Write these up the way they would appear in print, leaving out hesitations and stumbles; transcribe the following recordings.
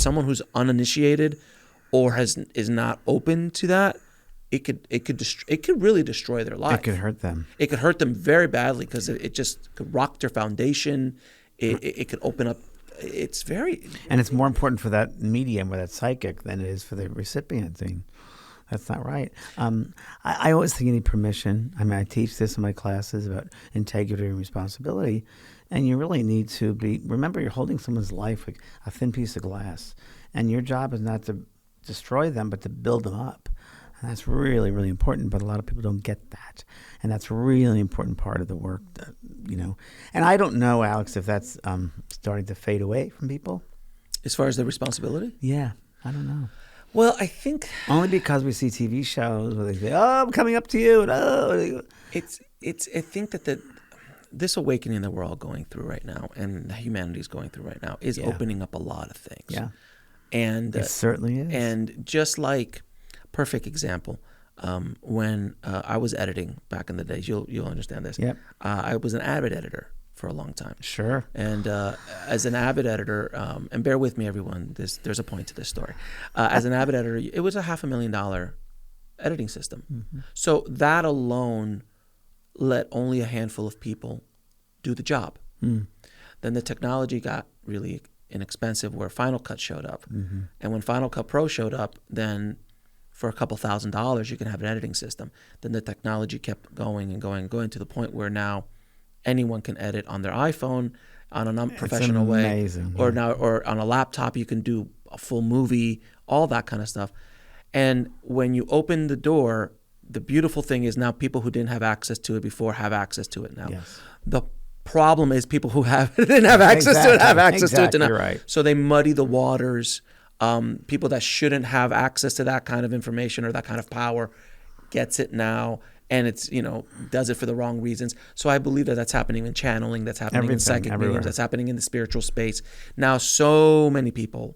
someone who's uninitiated or is not open to that, it could really destroy their life. It could hurt them. It could hurt them very badly because it just could rock their foundation. It could open up. It's very... And it's more important for that medium or that psychic than it is for the recipient thing. That's not right. I always think you need permission. I mean, I teach this in my classes about integrity and responsibility. And you really need to remember you're holding someone's life like a thin piece of glass. And your job is not to destroy them, but to build them up. And that's really, really important, but a lot of people don't get that. And that's a really important part of the work, And I don't know, Alex, if that's starting to fade away from people. As far as the responsibility? Yeah, I don't know. Well, I think... Only because we see TV shows where they say, oh, I'm coming up to you. And, oh. I think that this awakening that we're all going through right now and humanity is going through right now is opening up a lot of things. Yeah. And it certainly is. And just like, perfect example, when I was editing back in the days, you'll understand this. Yep. I was an avid editor for a long time. Sure. And as an avid editor, and bear with me, everyone, there's a point to this story. As an avid editor, it was a $500,000 editing system. Mm-hmm. So that alone let only a handful of people do the job. Mm. Then the technology got really inexpensive where Final Cut showed up. Mm-hmm. And when Final Cut Pro showed up, then for a couple $1,000s, you can have an editing system. Then the technology kept going and going and going to the point where now anyone can edit on their iPhone on an unprofessional way, or on a laptop. You can do a full movie, all that kind of stuff. And when you open the door, the beautiful thing is now people who didn't have access to it before have access to it now. Yes. The problem is people who didn't have access to it have access to it now. Right. So they muddy the waters. People that shouldn't have access to that kind of information or that kind of power gets it now. And it's, does it for the wrong reasons. So I believe that that's happening in channeling, that's happening in psychic mediums, that's happening in the spiritual space. Now, so many people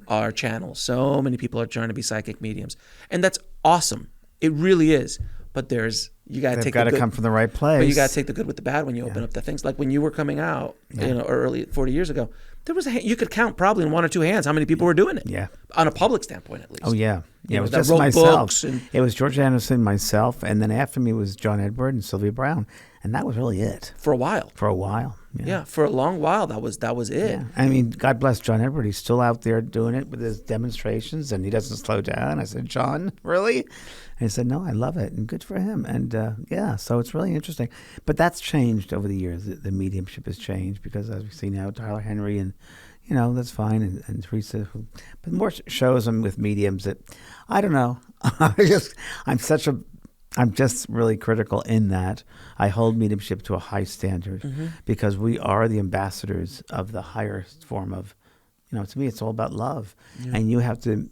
are channels. So many people are trying to be psychic mediums. And that's awesome. It really is. But you got to take the good. They've got to come from the right place. But you got to take the good with the bad when you open up the things. Like when you were coming out, early 40 years ago, there was you could count probably in one or two hands how many people were doing it. Yeah. On a public standpoint, at least. Oh, yeah. Yeah, it was just myself. It was George Anderson, myself, and then after me was John Edward and Sylvia Brown. And that was really it. For a while. Yeah, for a long while, that was it. Yeah. I mean, God bless John Edward. He's still out there doing it with his demonstrations, and he doesn't slow down. I said, John, really? And he said, no, I love it, and good for him. And so it's really interesting. But that's changed over the years. The mediumship has changed because, as we see now, Tyler Henry and, that's fine, and Teresa. But more shows with mediums that, I don't know. I'm just really critical in that I hold mediumship to a high standard because we are the ambassadors of the higher form of, to me, it's all about love. Yeah. And you have to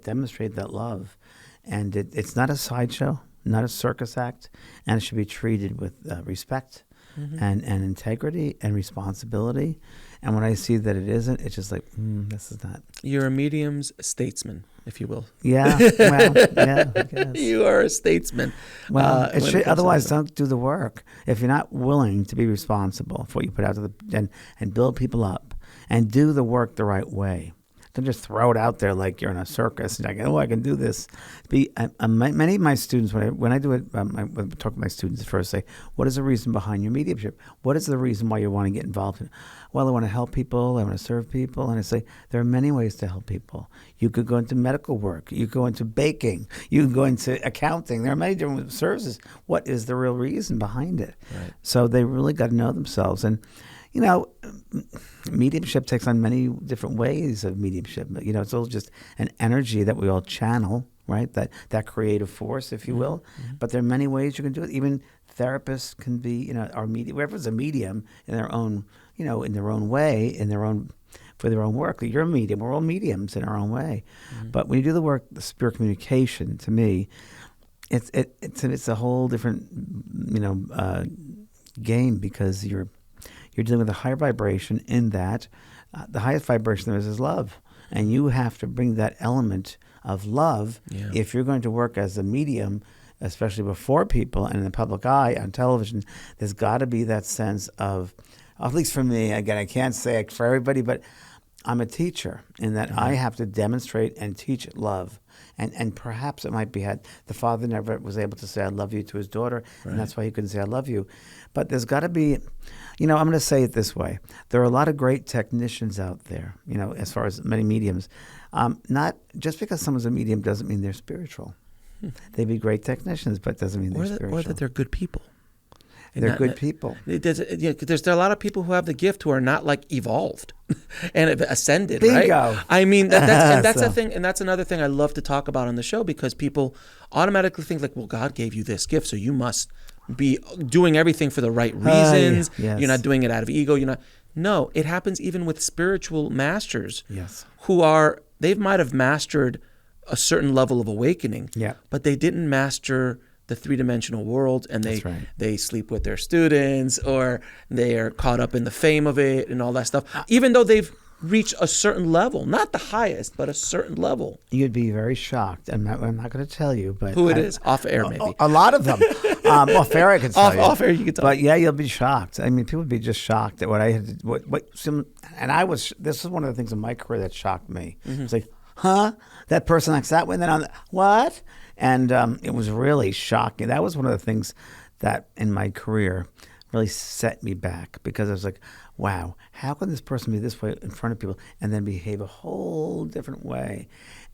demonstrate that love. And it's not a sideshow, not a circus act, and it should be treated with respect and integrity and responsibility. And when I see that it isn't, it's just like, this is not. You're a medium's statesman, if you will. Yeah, well, yeah, I guess. You are a statesman. Well, otherwise don't do the work. If you're not willing to be responsible for what you put out and build people up and do the work the right way. Don't just throw it out there like you're in a circus and like, I can do this. Many of my students, when I do it, I talk to my students first, say, what is the reason behind your mediumship? What is the reason why you want to get involved in it? Well, I want to help people. I want to serve people. And I say, there are many ways to help people. You could go into medical work. You could go into baking. You can go into accounting. There are many different services. What is the real reason behind it? Right. So they really got to know themselves. And mediumship takes on many different ways of mediumship. It's all just an energy that we all channel, right? That creative force, if you will. Mm-hmm. But there are many ways you can do it. Even therapists can be, our medium. Whoever's a medium in their own, in their own way, for their own work. You're a medium. We're all mediums in our own way. Mm-hmm. But when you do the work, the spirit communication, to me, it's a whole different, game because you're dealing with a higher vibration in that the highest vibration there is love. And you have to bring that element of love if you're going to work as a medium, especially before people and in the public eye on television. There's got to be that sense of, at least for me, again, I can't say for everybody, but I'm a teacher in that I have to demonstrate and teach love. And perhaps it might be the father never was able to say I love you to his daughter, and that's why he couldn't say I love you. But there's got to be, I'm going to say it this way. There are a lot of great technicians out there, as far as many mediums. Not just because someone's a medium doesn't mean they're spiritual. They'd be great technicians, but doesn't mean they're spiritual. Or that they're good people. They're good people. There are a lot of people who have the gift who are not like evolved and have ascended. Bingo. Right? I mean, that's a thing, and that's another thing I love to talk about on the show, because people automatically think like, well, God gave you this gift, so you must be doing everything for the right reasons. Yes. You're not doing it out of ego. No, it happens even with spiritual masters. Yes. They might have mastered a certain level of awakening, but they didn't master the three-dimensional world, and they sleep with their students, or they are caught up in the fame of it and all that stuff, even though they've reached a certain level, not the highest, but a certain level. You'd be very shocked. I'm not going to tell you, but who it is, off air maybe. A lot of them. Off air I could tell you. Off air you could tell. But yeah, you'll be shocked. I mean, people would be just shocked at what I had. This is one of the things in my career that shocked me. It's like, huh? That person likes that one. Then what? And it was really shocking. That was one of the things that in my career really set me back, because I was like, wow, how can this person be this way in front of people and then behave a whole different way?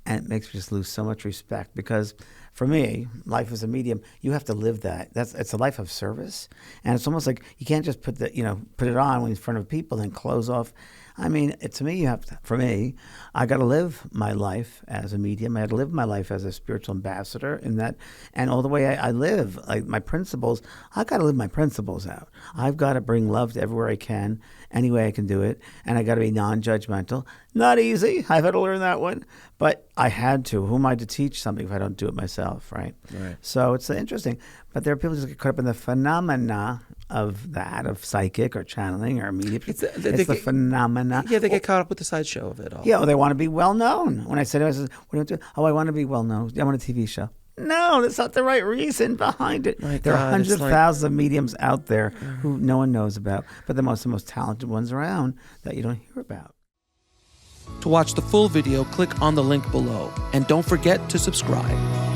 And it makes me just lose so much respect, because for me, life as a medium, you have to live that. It's a life of service, and it's almost like you can't just put it on when in front of people and close off. I mean, to me, I got to live my life as a medium. I had to live my life as a spiritual ambassador in that, and all the way I live, like my principles, I got to live my principles out. I've got to bring love to everywhere I can, any way I can do it, and I got to be non-judgmental. Not easy. I've had to learn that one, but I had to. Who am I to teach something if I don't do it myself, right? So it's interesting. But there are people who get caught up in the phenomena of psychic or channeling or mediumship. It's the phenomena. Yeah, they get caught up with the sideshow of it all. Yeah, well, they want to be well known. When I said, what do you do? Oh, I want to be well known. I want a TV show. No, that's not the right reason behind it. There are hundreds of thousands of mediums out there who no one knows about, but the most talented ones around that you don't hear about. To watch the full video, click on the link below. And don't forget to subscribe.